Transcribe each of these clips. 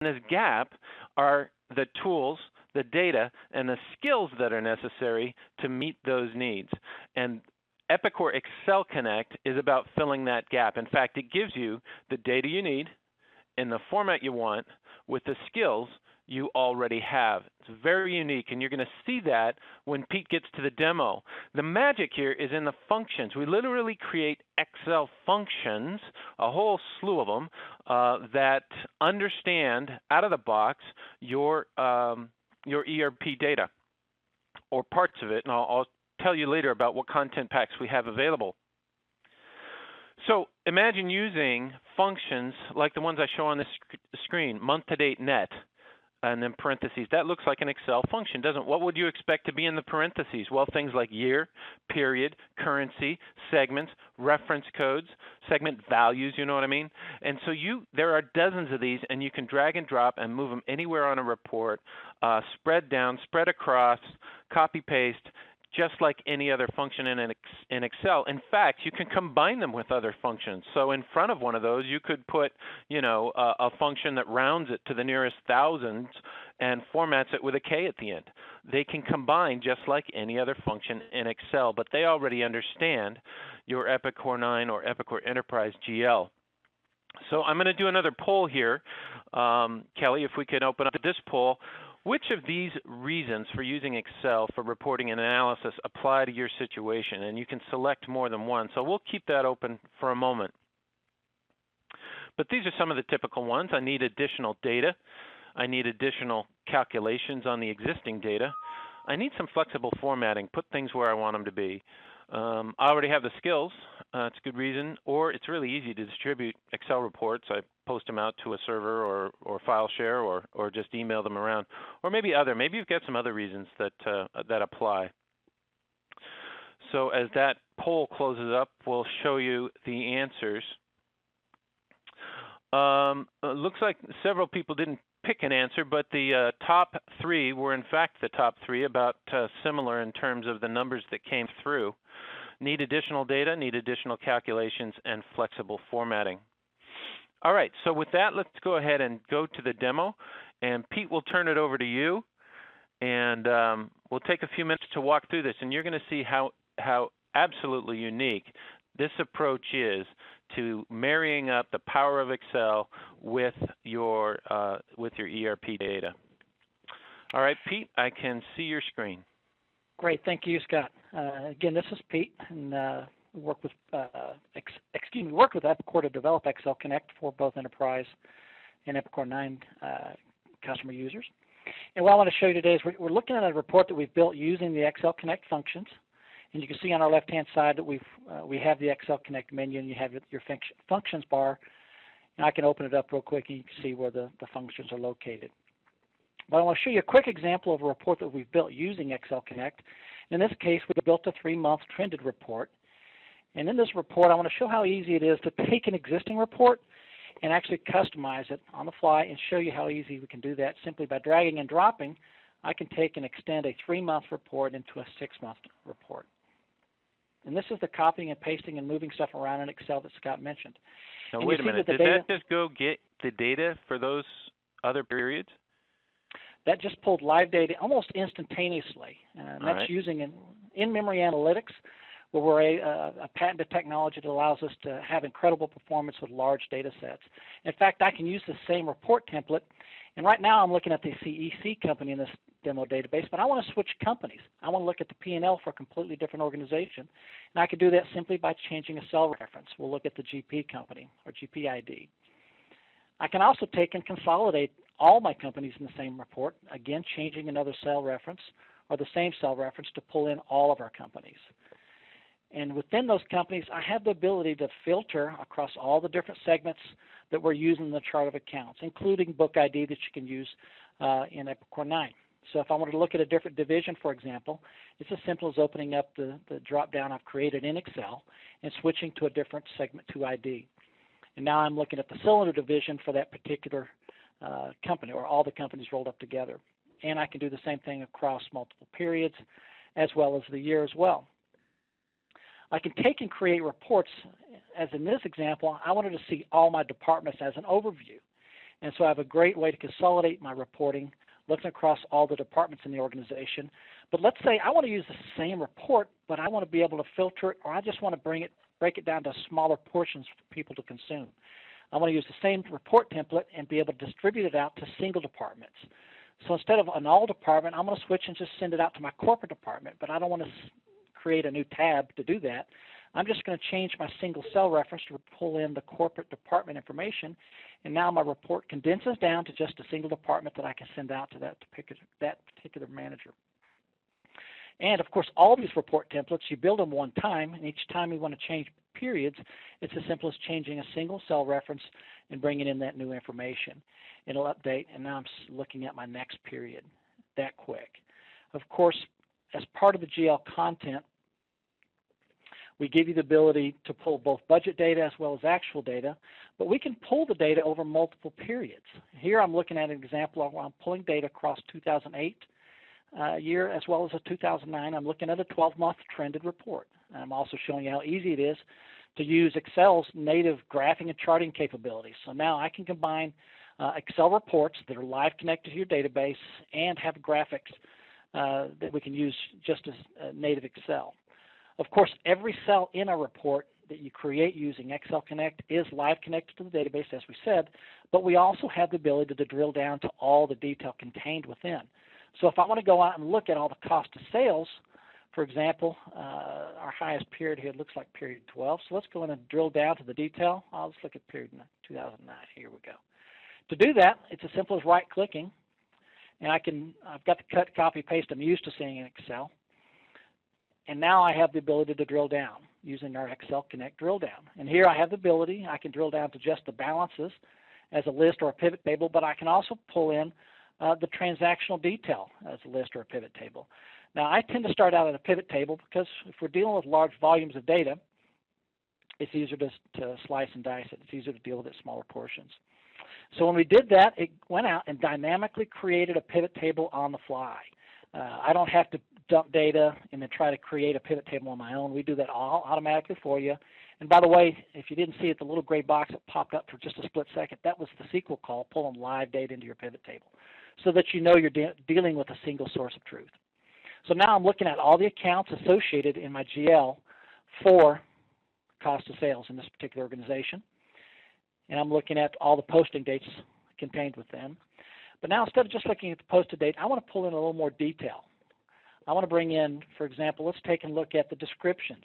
this gap are the tools, the data, and the skills that are necessary to meet those needs. And Epicor Excel Connect is about filling that gap. In fact, it gives you the data you need in the format you want with the skills you already have. It's very unique, and you're going to see that when Pete gets to the demo. The magic here is in the functions. We literally create Excel functions, a whole slew of them, that understand out of the box your ERP data or parts of it, and I'll tell you later about what content packs we have available. So imagine using functions like the ones I show on this screen, month-to-date net, and then parentheses. That looks like an Excel function, doesn't it? What would you expect to be in the parentheses? Well, things like year, period, currency, segments, reference codes, segment values, you know what I mean? And so there are dozens of these, and you can drag and drop and move them anywhere on a report, spread down, spread across, copy, paste, just like any other function in Excel. In fact, you can combine them with other functions. So in front of one of those, you could put, a function that rounds it to the nearest thousands and formats it with a K at the end. They can combine just like any other function in Excel, but they already understand your Epicor 9 or Epicor Enterprise GL. So I'm going to do another poll here. Kelly, if we could open up this poll. Which of these reasons for using Excel for reporting and analysis apply to your situation? And you can select more than one. So we'll keep that open for a moment. But these are some of the typical ones. I need additional data. I need additional calculations on the existing data. I need some flexible formatting, put things where I want them to be. I already have the skills. It's a good reason. Or it's really easy to distribute Excel reports. I post them out to a server or file share or just email them around. Or maybe you've got some other reasons that apply. So as that poll closes up, we'll show you the answers. It looks like several people didn't pick an answer, but the top three were in fact the top three, about similar in terms of the numbers that came through. Need additional data, need additional calculations, and flexible formatting. All right, so with that, let's go ahead and go to the demo. And Pete, will turn it over to you. And we'll take a few minutes to walk through this. And you're going to see how absolutely unique this approach is to marrying up the power of Excel with your ERP data. All right, Pete, I can see your screen. Great, thank you, Scott. Again, this is Pete, and we work with Epicor to develop Excel Connect for both Enterprise and Epicor 9 customer users. And what I want to show you today is we're looking at a report that we've built using the Excel Connect functions. And you can see on our left-hand side that we have the Excel Connect menu, and you have your functions bar. And I can open it up real quick, and you can see where the functions are located. But I want to show you a quick example of a report that we've built using Excel Connect. In this case, we built a 3-month trended report. And in this report, I want to show how easy it is to take an existing report and actually customize it on the fly and show you how easy we can do that simply by dragging and dropping. I can take and extend a 3-month report into a 6-month report. And this is the copying and pasting and moving stuff around in Excel that Scott mentioned. Now, wait a minute. Did that just go get the data for those other periods? That just pulled live data almost instantaneously. And that's using an in-memory analytics, where we're a patented technology that allows us to have incredible performance with large data sets. In fact, I can use the same report template. And right now I'm looking at the CEC company in this demo database, but I want to switch companies. I want to look at the P&L for a completely different organization. And I can do that simply by changing a cell reference. We'll look at the GP company or GP ID. I can also take and consolidate all my companies in the same report, again, changing another cell reference or the same cell reference to pull in all of our companies. And within those companies, I have the ability to filter across all the different segments that we're using in the chart of accounts, including book ID that you can use in Epicor 9. So if I wanted to look at a different division, for example, it's as simple as opening up the drop-down I've created in Excel and switching to a different segment to ID. And now I'm looking at the cylinder division for that particular company, or all the companies rolled up together. And I can do the same thing across multiple periods as well as the year as well. I can take and create reports. As in this example, I wanted to see all my departments as an overview. And so I have a great way to consolidate my reporting, looking across all the departments in the organization. But let's say I want to use the same report, but I want to be able to filter it, or I just want to break it down to smaller portions for people to consume. I want to use the same report template and be able to distribute it out to single departments. So instead of an all department, I'm going to switch and just send it out to my corporate department, but I don't want to create a new tab to do that. I'm just going to change my single cell reference to pull in the corporate department information, and now my report condenses down to just a single department that I can send out to that particular manager. And of course, all these report templates, you build them one time, and each time you want to change periods, it's as simple as changing a single cell reference and bringing in that new information. It'll update, and now I'm looking at my next period that quick. Of course, as part of the GL content, we give you the ability to pull both budget data as well as actual data, but we can pull the data over multiple periods. Here I'm looking at an example of where I'm pulling data across 2008 year as well as a 2009. I'm looking at a 12-month trended report. I'm also showing you how easy it is to use Excel's native graphing and charting capabilities. So now I can combine Excel reports that are live connected to your database and have graphics that we can use just as native Excel. Of course, every cell in a report that you create using Excel Connect is live connected to the database, as we said, but we also have the ability to drill down to all the detail contained within. So if I want to go out and look at all the cost of sales, for example, our highest period here looks like period 12. So let's go in and drill down to the detail. I'll just look at period 2009. Here we go. To do that, it's as simple as right-clicking, and I've got the cut, copy, paste I'm used to seeing in Excel. And now I have the ability to drill down using our Excel Connect drill down. And here I have the ability, I can drill down to just the balances as a list or a pivot table, but I can also pull in the transactional detail as a list or a pivot table. Now I tend to start out at a pivot table because if we're dealing with large volumes of data, it's easier to slice and dice it. It's easier to deal with it in smaller portions. So when we did that, it went out and dynamically created a pivot table on the fly. I don't have to dump data and then try to create a pivot table on my own. We do that all automatically for you. And by the way, if you didn't see it, the little gray box that popped up for just a split second, that was the SQL call, pulling live data into your pivot table so that you know you're dealing with a single source of truth. So now I'm looking at all the accounts associated in my GL for cost of sales in this particular organization. And I'm looking at all the posting dates contained within. But now instead of just looking at the posted date, I want to pull in a little more detail. I want to bring in, for example, let's take a look at the descriptions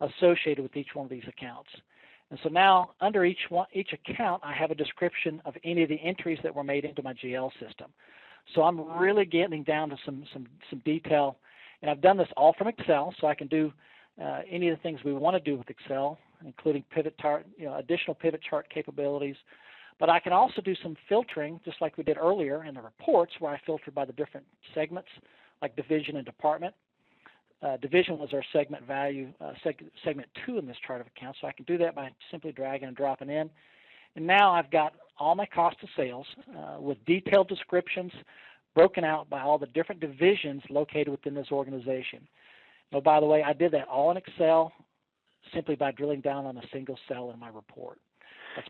associated with each one of these accounts. And so now under each account, I have a description of any of the entries that were made into my GL system. So I'm really getting down to some detail. And I've done this all from Excel, so I can do any of the things we want to do with Excel, including pivot chart, additional pivot chart capabilities. But I can also do some filtering, just like we did earlier in the reports, where I filtered by the different segments, like division and department. Division was our segment value, segment 2 in this chart of accounts, so I can do that by simply dragging and dropping in. And now I've got all my cost of sales with detailed descriptions broken out by all the different divisions located within this organization. Oh, by the way, I did that all in Excel simply by drilling down on a single cell in my report.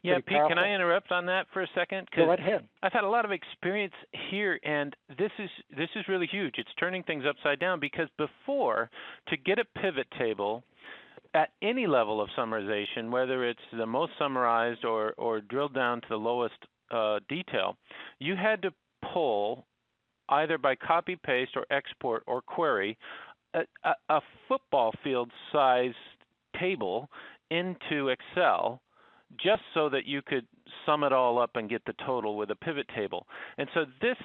Yeah, Pete, powerful. Can I interrupt on that for a second? Go right ahead. I've had a lot of experience here, and this is really huge. It's turning things upside down because before, to get a pivot table at any level of summarization, whether it's the most summarized or drilled down to the lowest detail, you had to pull either by copy, paste, or export or query a football field size table into Excel just so that you could sum it all up and get the total with a pivot table. And so this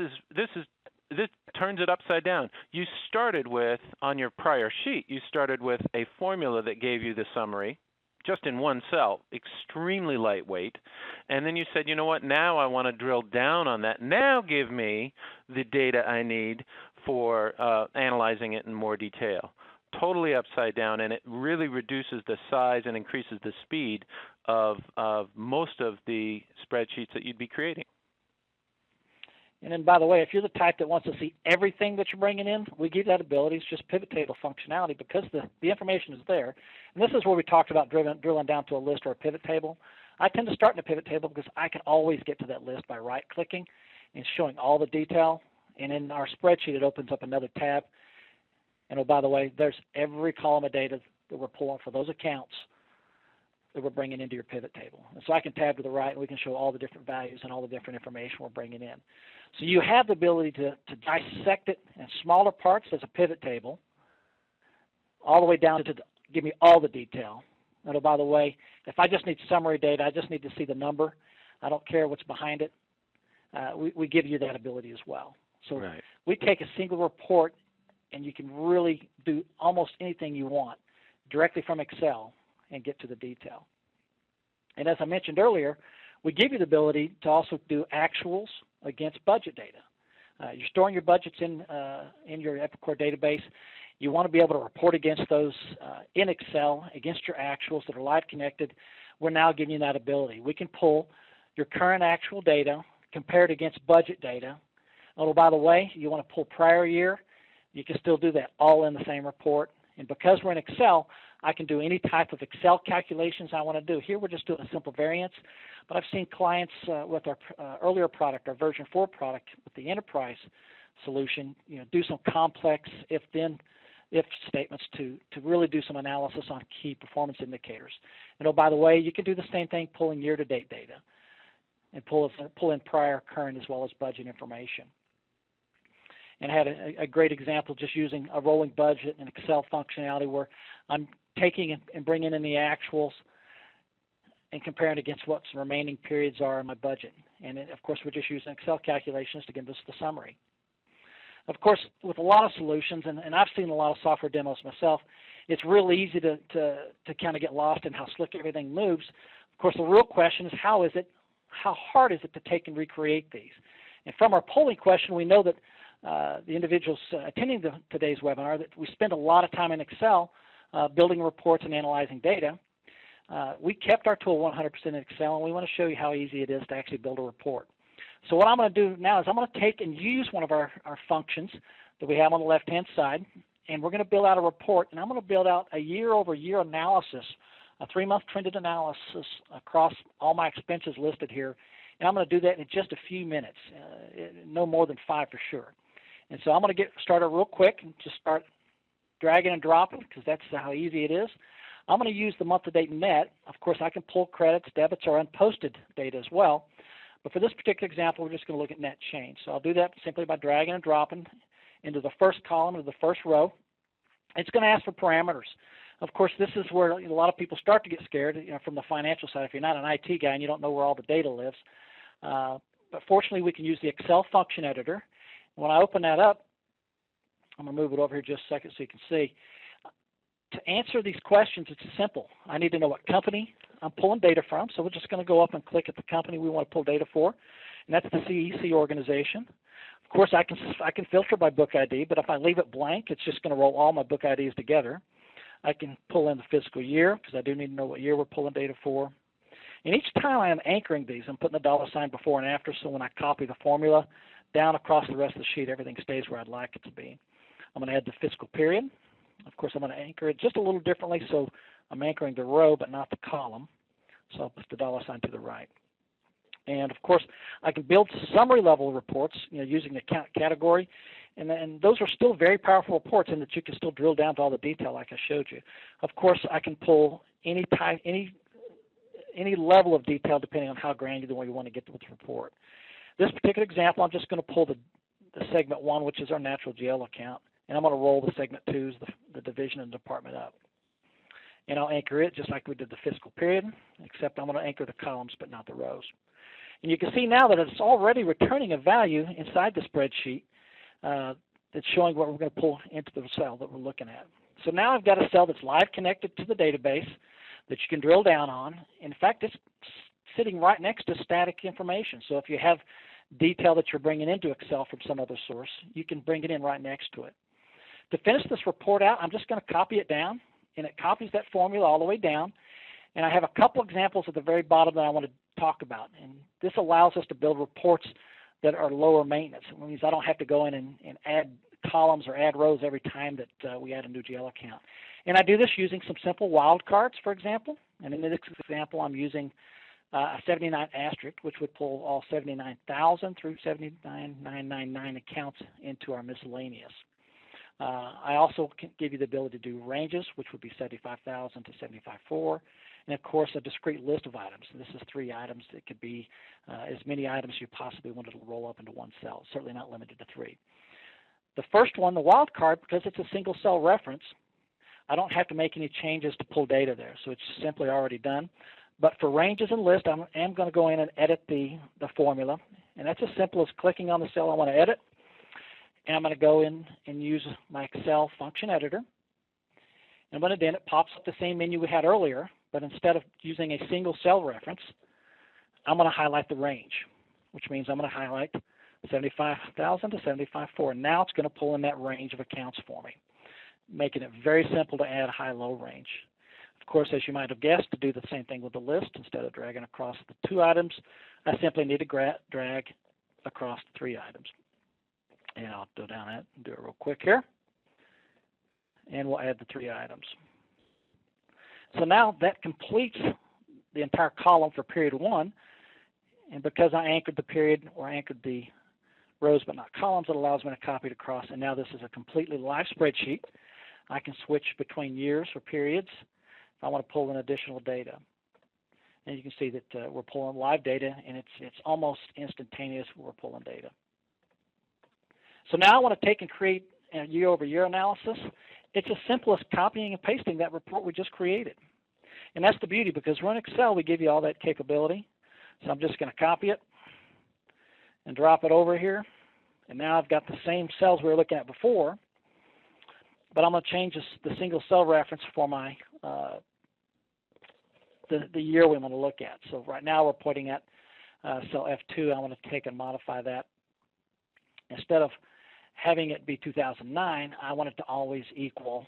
turns it upside down. You started with, on your prior sheet, you started with a formula that gave you the summary, just in one cell, extremely lightweight. And then you said, you know what, now I want to drill down on that. Now give me the data I need for analyzing it in more detail. Totally upside down, and it really reduces the size and increases the speed of most of the spreadsheets that you'd be creating. And then, by the way, if you're the type that wants to see everything that you're bringing in, we give that ability. It's just pivot table functionality because the information is there. And this is where we talked about drilling down to a list or a pivot table. I tend to start in a pivot table because I can always get to that list by right-clicking and showing all the detail. And in our spreadsheet, it opens up another tab. And oh, by the way, there's every column of data that we're pulling for those accounts that we're bringing into your pivot table. And so I can tab to the right, and we can show all the different values and all the different information we're bringing in. So you have the ability to dissect it in smaller parts as a pivot table, all the way down to give me all the detail. And oh, by the way, if I just need summary data, I just need to see the number. I don't care what's behind it. We give you that ability as well. So we take a single report, and you can really do almost anything you want directly from Excel and get to the detail. And as I mentioned earlier, we give you the ability to also do actuals against budget data. You're storing your budgets in your Epicor database. You want to be able to report against those in Excel, against your actuals that are live connected. We're now giving you that ability. We can pull your current actual data, compare it against budget data. Oh, by the way, you want to pull prior year, you can still do that all in the same report. And because we're in Excel, I can do any type of Excel calculations I want to do. Here we're just doing a simple variance, but I've seen clients with our earlier product, our version 4 product with the enterprise solution, do some complex if-then if statements to really do some analysis on key performance indicators. And oh, by the way, you can do the same thing pulling year-to-date data and pull in prior, current, as well as budget information. And I had a great example just using a rolling budget and Excel functionality where I'm taking and bringing in the actuals and comparing against what the remaining periods are in my budget. And of course, we're just using Excel calculations to give us the summary. Of course, with a lot of solutions, and I've seen a lot of software demos myself, it's real easy to kind of get lost in how slick everything moves. Of course, the real question is how hard is it to take and recreate these? And from our polling question, we know that the individuals attending today's webinar, that we spend a lot of time in Excel building reports and analyzing data. We kept our tool 100% in Excel, and we want to show you how easy it is to actually build a report. So what I'm going to do now is I'm going to take and use one of our functions that we have on the left-hand side, and we're going to build out a report, and I'm going to build out a year-over-year analysis, a 3-month trended analysis across all my expenses listed here, and I'm going to do that in just a few minutes, no more than 5 for sure. And so I'm going to get started real quick and just start dragging and dropping because that's how easy it is. I'm going to use the month-to-date net. Of course, I can pull credits, debits, or unposted data as well. But for this particular example, we're just going to look at net change. So I'll do that simply by dragging and dropping into the first column or the first row. It's going to ask for parameters. Of course, this is where a lot of people start to get scared from the financial side. If you're not an IT guy and you don't know where all the data lives. But fortunately, we can use the Excel function editor. When I open that up, I'm going to move it over here just a second so you can see. To answer these questions, it's simple. I need to know what company I'm pulling data from, so we're just going to go up and click at the company we want to pull data for, and that's the CEC organization. Of course, I can filter by book ID, but if I leave it blank, it's just going to roll all my book IDs together. I can pull in the fiscal year, because I do need to know what year we're pulling data for. And each time I am anchoring these, I'm putting a $sign before and after, so when I copy the formula down across the rest of the sheet, everything stays where I'd like it to be. I'm going to add the fiscal period. Of course, I'm going to anchor it just a little differently, so I'm anchoring the row but not the column. So I'll put the $sign to the right. And of course, I can build summary level reports using the category, and those are still very powerful reports in that you can still drill down to all the detail like I showed you. Of course, I can pull any level of detail depending on how granular you want to get with the report. This particular example, I'm just going to pull the segment 1, which is our natural GL account, and I'm going to roll the segment 2, the division and department up. And I'll anchor it just like we did the fiscal period, except I'm going to anchor the columns but not the rows. And you can see now that it's already returning a value inside the spreadsheet that's showing what we're going to pull into the cell that we're looking at. So now I've got a cell that's live connected to the database that you can drill down on. In fact, it's sitting right next to static information. So if you have detail that you're bringing into Excel from some other source, you can bring it in right next to it. To finish this report out, I'm just going to copy it down, and it copies that formula all the way down. And I have a couple examples at the very bottom that I want to talk about. And this allows us to build reports that are lower maintenance. It means I don't have to go in and add columns or add rows every time that we add a new GL account. And I do this using some simple wildcards, for example. And in this example, I'm using a 79 asterisk, which would pull all 79,000 through 79,999 accounts into our miscellaneous. I also can give you the ability to do ranges, which would be 75,000 to 75,400, and of course a discrete list of items. This is 3 items. It could be as many items as you possibly wanted to roll up into one cell, certainly not limited to 3. The first one, the wildcard, because it's a single cell reference, I don't have to make any changes to pull data there, so it's simply already done. But for ranges and lists, I am going to go in and edit the formula, and that's as simple as clicking on the cell I want to edit, and I'm going to go in and use my Excel function editor. And when it's in, it pops up the same menu we had earlier, but instead of using a single cell reference, I'm going to highlight the range, which means I'm going to highlight 75,000 to 75,400. Now it's going to pull in that range of accounts for me, making it very simple to add a high-low range. Of course, as you might have guessed, to do the same thing with the list, instead of dragging across the 2 items, I simply need to drag across the 3 items. And I'll go down that and do it real quick here. And we'll add the 3 items. So now that completes the entire column for period 1. And because I anchored the period, or anchored the rows but not columns, it allows me to copy it across. And now this is a completely live spreadsheet. I can switch between years or periods if I want to pull in additional data. And you can see that we're pulling live data, and it's almost instantaneous when we're pulling data. So now I want to take and create a year-over-year analysis. It's as simple as copying and pasting that report we just created. And that's the beauty, because we're in Excel, we give you all that capability. So I'm just going to copy it and drop it over here. And now I've got the same cells we were looking at before, but I'm going to change the single cell reference for my the year we want to look at. So right now we're pointing at cell F2. I want to take and modify that. Instead of having it be 2009, I want it to always equal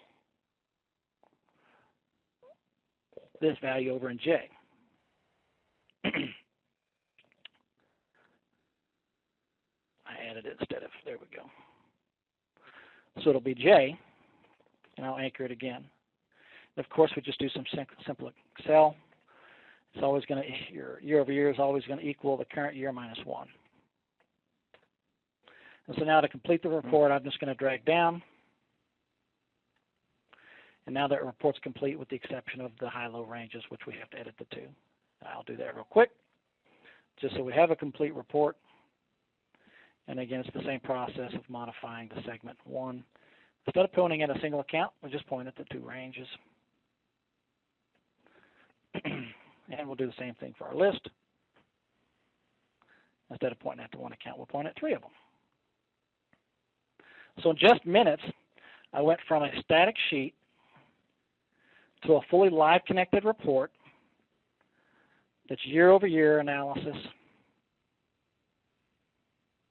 this value over in J. I added it instead of, there we go. So it'll be J, and I'll anchor it again. And of course, we just do some simple Excel. It's always going to, your year over year is always going to equal the current year minus 1. And so now to complete the report, I'm just going to drag down. And now that report's complete with the exception of the high-low ranges, which we have to edit the 2. I'll do that real quick, just so we have a complete report. And again, it's the same process of modifying the segment 1. Instead of pointing at a single account, we just point at the 2 ranges. And we'll do the same thing for our list. Instead of pointing at the 1 account, we'll point at 3 of them. So in just minutes, I went from a static sheet to a fully live connected report that's year-over-year analysis,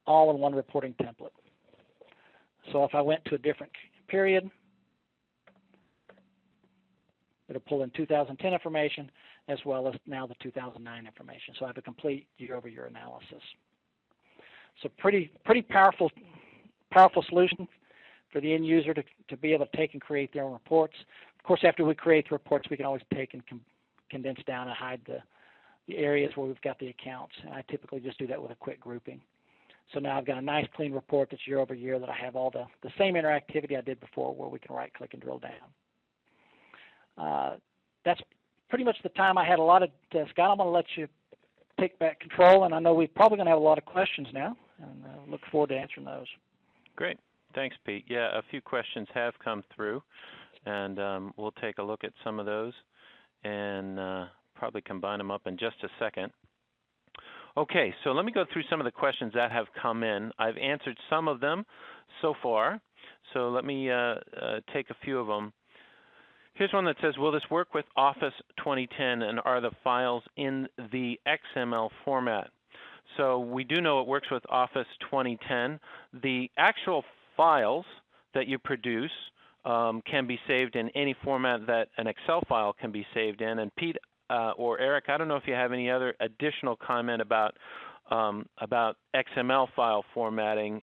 all in one reporting template. So if I went to a different period, it'll pull in 2010 information as well as now the 2009 information. So I have a complete year-over-year analysis. So pretty powerful solution for the end user to be able to take and create their own reports. Of course, after we create the reports, we can always take and condense down and hide the areas where we've got the accounts. And I typically just do that with a quick grouping. So now I've got a nice clean report that's year over year that I have all the same interactivity I did before where we can right click and drill down. That's pretty much the time I had allotted. Scott, I'm going to let you take back control, and I know we're probably going to have a lot of questions now, and I look forward to answering those. Great. Thanks, Pete. Yeah, a few questions have come through, and we'll take a look at some of those and probably combine them up in just a second. Okay, so let me go through some of the questions that have come in. I've answered some of them so far, so let me take a few of them. Here's one that says, will this work with Office 2010, and are the files in the XML format? So we do know it works with Office 2010. The actual files that you produce can be saved in any format that an Excel file can be saved in. And Pete or Eric, I don't know if you have any other additional comment about XML file formatting